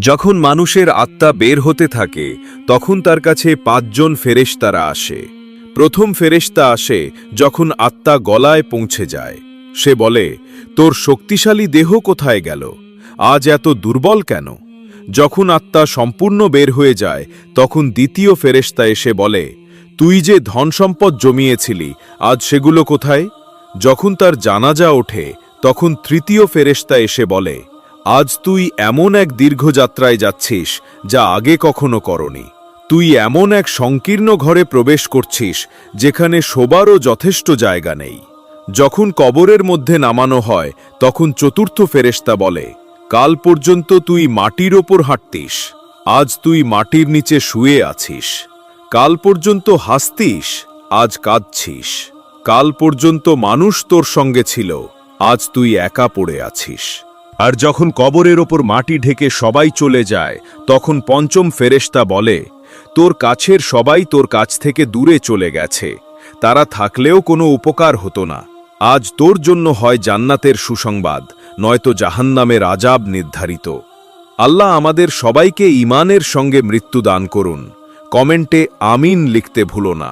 যখন মানুষের আত্মা বের হতে থাকে তখন তার কাছে 5 জন ফেরেশতারা আসে। প্রথম ফেরেশতা আসে যখন আত্মা গলায় পৌঁছে যায়। সে বলে, তোর শক্তিশালী দেহ কোথায় গেল? আজ এত দুর্বল কেন? যখন আত্মা সম্পূর্ণ বের হয়ে যায় তখন দ্বিতীয় ফেরেশতা এসে বলে, তুই যে ধনসম্পদ জমিয়েছিলি আজ সেগুলো কোথায়? যখন তার জানাজা ওঠে তখন তৃতীয় ফেরেশতা এসে বলে, আজ তুই এমন এক দীর্ঘযাত্রায় যাচ্ছিস যা আগে কখনো করনি। তুই এমন এক সংকীর্ণ ঘরে প্রবেশ করছিস যেখানে শোবারও যথেষ্ট জায়গা নেই। যখন কবরের মধ্যে নামানো হয় তখন চতুর্থ ফেরেশতা বলে, কাল পর্যন্ত তুই মাটির ওপর হাঁটতিস, আজ তুই মাটির নিচে শুয়ে আছিস। কাল পর্যন্ত হাসতিস, আজ কাঁদছিস। কাল পর্যন্ত মানুষ তোর সঙ্গে ছিল, আজ তুই একা পড়ে আছিস। আর যখন কবরের ওপর মাটি ঢেকে সবাই চলে যায় তখন পঞ্চম ফেরেশতা বলে, তোর কাছের সবাই তোর কাছ থেকে দূরে চলে গেছে, তারা থাকলেও কোনো উপকার হতো না। আজ তোর জন্য হয় জান্নাতের সুসংবাদ, নয়তো জাহান্নামের আযাব নির্ধারিত। আল্লাহ আমাদের সবাইকে ঈমানের সঙ্গে মৃত্যু দান করুন। কমেন্টে আমিন লিখতে ভুলো না।